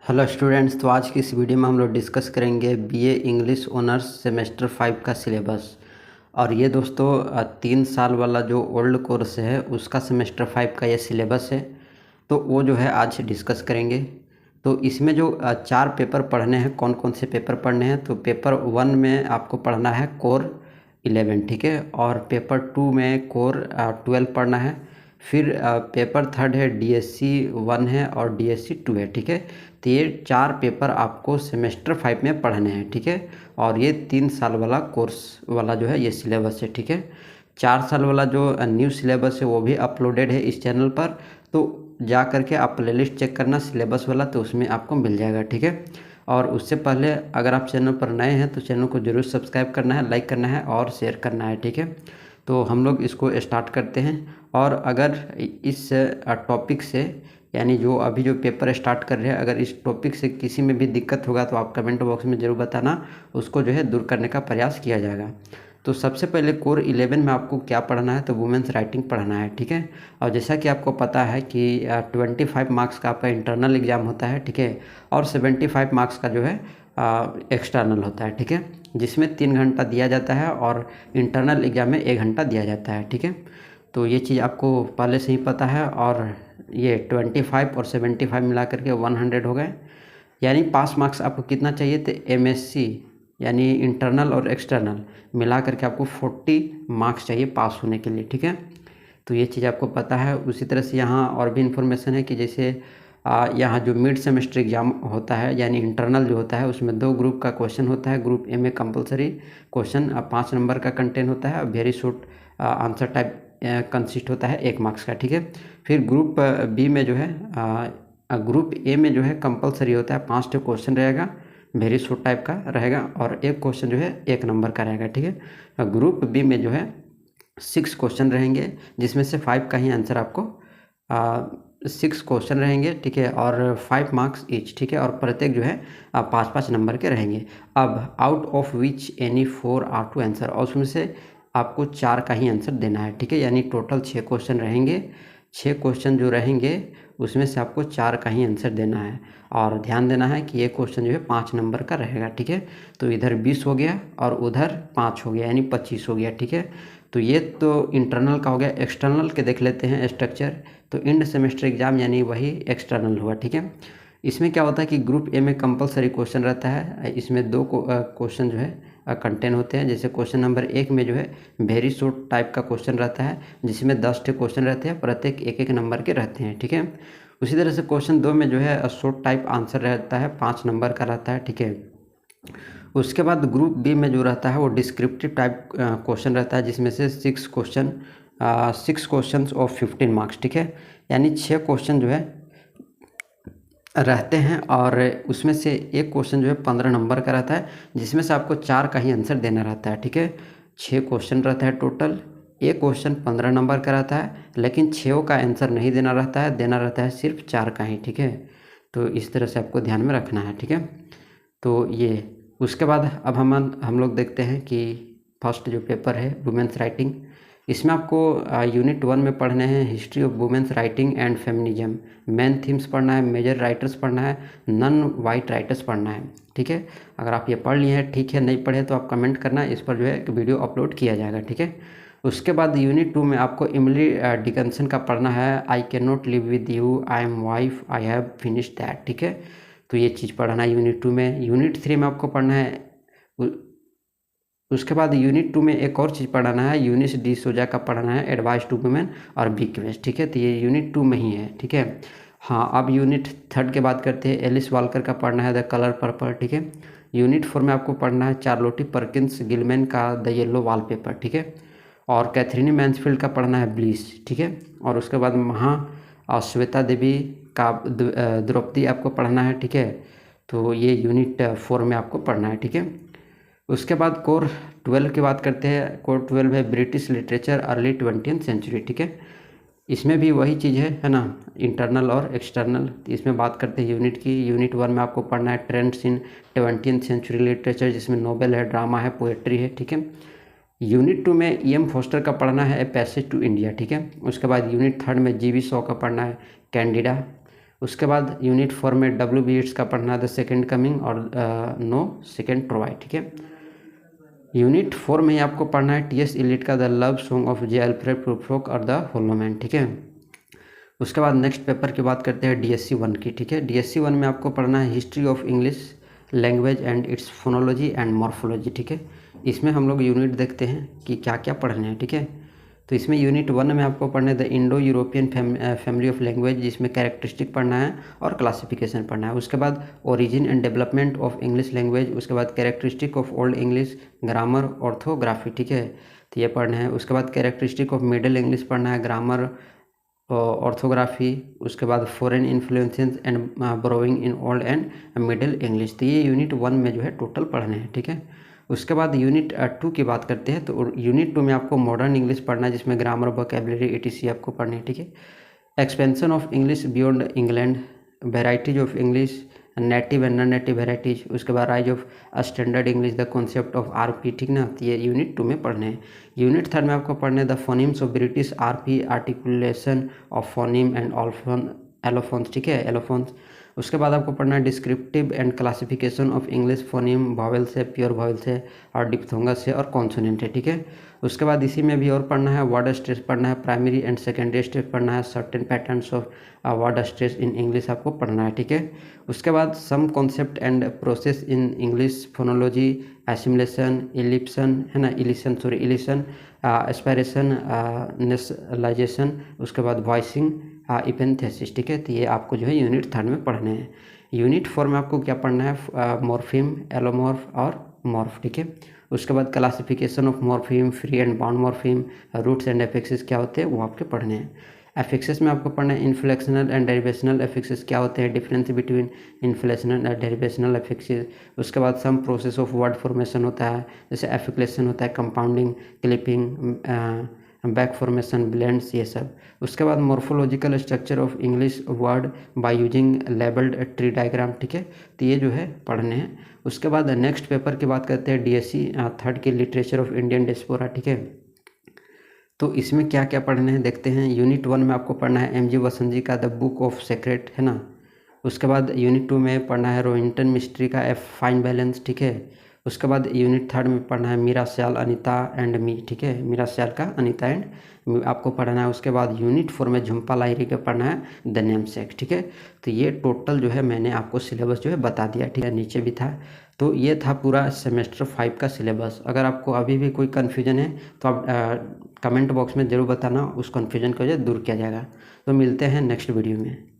Hello students, तो आज की इस वीडियो में हम लोग डिस्कस करेंगे बीए इंग्लिश ऑनर्स सेमेस्टर 5 का सिलेबस। और ये दोस्तों 3 साल वाला जो ओल्ड कोर्स है उसका सेमेस्टर 5 का ये सिलेबस है। तो वो जो है आज डिस्कस करेंगे। तो इसमें जो 4 पेपर पढ़ने हैं, कौन कौन से पेपर पढ़ने हैं, तो पेपर 1 में आपको पढ़ना है कोर 11, ठीक है। और पेपर 2 में कोर 12 पढ़ना है। फिर पेपर 3 है डीएससी 1 है और डीएससी 2 है, ठीक है। तो ये 4 पेपर आपको सेमेस्टर 5 में पढ़ने हैं, ठीक है। और ये 3 साल वाला कोर्स वाला जो है ये सिलेबस है, ठीक है। 4 साल वाला जो न्यू सिलेबस है वो भी अपलोडेड है इस चैनल पर। तो जा करके आप प्लेलिस्ट चेक करना सिलेबस वाला, तो उसमें आपको मिल जाएगा, ठीक है। और उससे पहले अगर आप चैनल पर नए हैं तो चैनल को ज़रूर सब्सक्राइब करना है, लाइक करना है और शेयर करना है, ठीक है। तो हम लोग इसको स्टार्ट करते हैं। और अगर इस टॉपिक से, यानी जो अभी जो पेपर स्टार्ट कर रहे हैं, अगर इस टॉपिक से किसी में भी दिक्कत होगा तो आप कमेंट बॉक्स में ज़रूर बताना, उसको जो है दूर करने का प्रयास किया जाएगा। तो सबसे पहले कोर 11 में आपको क्या पढ़ना है, तो वुमेन्स राइटिंग पढ़ना है, ठीक है। और जैसा कि आपको पता है कि 25 मार्क्स का आपका इंटरनल एग्ज़ाम होता है, ठीक है। और 75 मार्क्स का जो है एक्सटर्नल होता है, ठीक है, जिसमें 3 घंटा दिया जाता है और इंटरनल एग्ज़ाम में 1 घंटा दिया जाता है, ठीक है। तो ये चीज़ आपको पहले से ही पता है। और ये 25 और 75 मिला करके 100 हो गए। यानी पास मार्क्स आपको कितना चाहिए, तो एमएससी यानी इंटरनल और एक्सटर्नल मिला करके आपको 40 मार्क्स चाहिए पास होने के लिए, ठीक है। तो ये चीज़ आपको पता है। उसी तरह से यहाँ और भी इन्फॉर्मेशन है कि जैसे यहाँ जो मिड सेमेस्टर एग्ज़ाम होता है यानी इंटरनल जो होता है, उसमें 2 ग्रुप का क्वेश्चन होता है। ग्रुप ए में कंपलसरी क्वेश्चन 5 नंबर का कंटेंट होता है और very short answer type consist होता है 1 मार्क्स का, ठीक है। फिर ग्रुप बी में जो है ग्रुप ए में जो है कंपलसरी होता है, 5 क्वेश्चन रहेगा, वेरी शॉर्ट टाइप का रहेगा और 1 क्वेश्चन जो है 1 नंबर का रहेगा, ठीक है। ग्रुप बी में जो है 6 क्वेश्चन रहेंगे, जिसमें से 5 का ही आंसर आपको 6 क्वेश्चन रहेंगे, ठीक है। और 5 मार्क्स ईच, ठीक है। और प्रत्येक जो है 5-5 नंबर के रहेंगे। अब out of which any 4 are to answer, और उसमें से आपको 4 का ही आंसर देना है, ठीक है। यानी टोटल 6 क्वेश्चन रहेंगे। 6 क्वेश्चन जो रहेंगे उसमें से आपको 4 का ही आंसर देना है। और ध्यान देना है कि ये क्वेश्चन जो है 5 नंबर का रहेगा, ठीक है। तो इधर 20 हो गया और उधर 5 हो गया, यानी 25 हो गया, ठीक है। तो ये तो इंटरनल का हो गया। एक्सटर्नल के देख लेते हैं स्ट्रक्चर। तो एंड सेमेस्टर एग्जाम यानी वही एक्सटर्नल हुआ, ठीक है। इसमें क्या होता है कि ग्रुप ए में कंपलसरी क्वेश्चन रहता है। इसमें 2 क्वेश्चन जो है कंटेंट होते हैं। जैसे क्वेश्चन नंबर 1 में जो है वेरी शॉर्ट टाइप का क्वेश्चन रहता है, जिसमें 10 क्वेश्चन रहते हैं, प्रत्येक 1-1 नंबर के रहते हैं, ठीक है। उसी तरह से क्वेश्चन 2 में जो है शॉर्ट टाइप आंसर रहता है, 5 नंबर का रहता है, ठीक है। उसके बाद ग्रुप बी में जो रहता है वो डिस्क्रिप्टिव टाइप क्वेश्चन रहता है, जिसमें से 6 क्वेश्चन ऑफ 15 मार्क्स, ठीक है। यानी 6 क्वेश्चन जो है रहते हैं और उसमें से 1 क्वेश्चन जो है 15 नंबर का रहता है, जिसमें से आपको 4 का ही आंसर देना रहता है, ठीक है। 6 क्वेश्चन रहता है टोटल। 1 क्वेश्चन 15 नंबर का रहता है, लेकिन 6 का आंसर नहीं देना रहता है, देना रहता है सिर्फ 4 का ही, ठीक है। तो इस तरह से आपको ध्यान में रखना है, ठीक है। तो ये उसके बाद अब हम लोग देखते हैं कि फर्स्ट जो पेपर है वुमेन्स राइटिंग। इसमें आपको यूनिट 1 में पढ़ने हैं history of women's writing and feminism. Main themes पढ़ना है, मेजर राइटर्स पढ़ना है, नॉन वाइट राइटर्स पढ़ना है, ठीक है। अगर आप ये पढ़ लिए हैं ठीक है, नहीं पढ़े तो आप कमेंट करना, इस पर जो है एक वीडियो अपलोड किया जाएगा, ठीक है। उसके बाद यूनिट 2 में आपको इमली डिकन्सन का पढ़ना है। I can not live with you, I am wife, I have finished that, ठीक है। तो ये चीज़ पढ़ना है यूनिट 2 में। यूनिट 3 में आपको पढ़ना है उसके बाद यूनिट 2 में एक और चीज़ पढ़ाना है, यूनिस डी सोजा का पढ़ना है, एडवाइस टू वुमेन और बीक्वेस्ट, ठीक है। तो ये यूनिट 2 में ही है, ठीक है। हाँ, अब यूनिट 3 की बात करते हैं। एलिस वालकर का पढ़ना है द कलर पर्पल, ठीक है। यूनिट 4 में आपको पढ़ना है चार्लोटी पर्किंस गिलमैन का द येलो वॉलपेपर, ठीक है। और कैथरीन मैन्सफील्ड का पढ़ना है ब्लीच, ठीक है। और उसके बाद श्वेता देवी का द्रौपदी आपको पढ़ना है, ठीक है। तो ये यूनिट 4 में आपको पढ़ना है, ठीक है। उसके बाद कोर 12 की बात करते हैं। कोर 12 है British literature early 20th century, ठीक है। इसमें भी वही चीज़ है ना, इंटरनल और एक्सटर्नल। इसमें बात करते हैं यूनिट की। यूनिट 1 में आपको पढ़ना है trends in 20th century literature, जिसमें नोवेल है, ड्रामा है, पोएट्री है, ठीक है। यूनिट 2 में E.M. फोस्टर का पढ़ना है ए पैसेज टू इंडिया, ठीक है। उसके बाद यूनिट 3 में G.V. शॉ का पढ़ना है कैंडिडा। उसके बाद यूनिट 4 में W. B. Yeats का पढ़ना है द सेकेंड कमिंग और नो सेकेंड प्रोवाइड, ठीक है। यूनिट 4 में ही आपको पढ़ना है T.S. Eliot का the love song of J. Alfred Prufrock और द होलो मैन, ठीक है। उसके बाद नेक्स्ट पेपर की बात करते हैं DSC 1 की, ठीक है। DSC 1 में आपको पढ़ना है history of English language and it's phonology and morphology, ठीक है। इसमें हम लोग यूनिट देखते हैं कि क्या क्या पढ़ने हैं, ठीक है। तो इसमें यूनिट 1 में आपको पढ़ना है the Indo European family of language, जिसमें कैरेक्टरिस्टिक पढ़ना है और क्लासिफिकेशन पढ़ना है। उसके बाद origin and development of English language, उसके बाद characteristic of old English, grammar, orthography, ठीक है। तो ये पढ़ना है। उसके बाद कैरेक्टरिस्टिक ऑफ मिडिल इंग्लिश पढ़ना है, ग्रामर, ऑर्थोग्राफी। उसके बाद foreign influences and borrowing in old and middle English. तो ये यूनिट 1 में जो है टोटल पढ़ने हैं, ठीक है। उसके बाद यूनिट 2 की बात करते हैं। तो यूनिट 2 में आपको मॉडर्न इंग्लिश पढ़ना है, जिसमें ग्रामर, वोकैबुलरी, ETC आपको पढ़नी है, ठीक है। Expansion of English beyond England, varieties of English, native and non native varieties. उसके बाद rise of standard English, the concept of RP, ठीक ना। तो ये यूनिट 2 में पढ़ने हैं। यूनिट 3 में आपको पढ़ने the phonemes of British RP, articulation of phoneme and allophones, ठीक है, एलोफोन्स। उसके बाद आपको पढ़ना है descriptive and classification of English phoneme, vowel से, प्योर वॉवेल से और डिप्थोंगस से और कॉन्सोनेंट है, ठीक है। उसके बाद इसी में भी और पढ़ना है वर्ड स्ट्रेस पढ़ना है, प्राइमरी एंड सेकेंडरी स्ट्रेस पढ़ना है, certain patterns of word stress in English आपको पढ़ना है, ठीक है। उसके बाद some concept and process in English phonology, assimilation, ellipsis है ना, इलिशन, एस्पायरेशन, नेसलाइजेशन। उसके बाद वॉइसिंग, इपेंथेसिस, ठीक है। तो ये आपको जो है यूनिट 3 में पढ़ने हैं। यूनिट 4 में आपको क्या पढ़ना है, मॉर्फिम, एलोमॉर्फ और मॉर्फ, ठीक है। उसके बाद classification of morpheme, free and bound morpheme, roots and affixes क्या होते हैं वो आपके पढ़ने हैं। एफिक्सेस में आपको पढ़ना है इन्फ्लेक्शनल एंड डेरिवेशनल एफिक्सेस क्या होते हैं, difference between inflectional and derivational affixes. उसके बाद some process of word formation होता है, जैसे एफिक्लेशन होता है, compounding, clipping, back formation, blends, ये सब। उसके बाद morphological structure of English word by using labelled tree diagram, ठीक है। तो ये जो है पढ़ने हैं। उसके बाद नेक्स्ट पेपर की बात करते हैं DSC 3 की लिटरेचर ऑफ इंडियन डिस्पोरा, ठीक है। तो इसमें क्या क्या पढ़ने हैं देखते हैं। यूनिट 1 में आपको पढ़ना है MG वसंत जी का द बुक ऑफ सेक्रेट, है ना। उसके बाद यूनिट 2 में पढ़ना है रोहिंटन मिस्ट्री का ए फाइन बैलेंस, ठीक है। उसके बाद यूनिट 3 में पढ़ना है मीरा स्याल, अनीता एंड मी, ठीक है, मीरा स्याल का अनीता एंड मी आपको पढ़ना है। उसके बाद यूनिट 4 में झुम्पा लाहिरी का पढ़ना है द नेमसेक, ठीक है। तो ये टोटल जो है मैंने आपको सिलेबस जो है बता दिया, ठीक है, नीचे भी था। तो ये था पूरा सेमेस्टर 5 का सिलेबस। अगर आपको अभी भी कोई कन्फ्यूजन है तो आप कमेंट बॉक्स में ज़रूर बताना, उस कन्फ्यूजन को जो दूर किया जाएगा। तो मिलते हैं नेक्स्ट वीडियो में।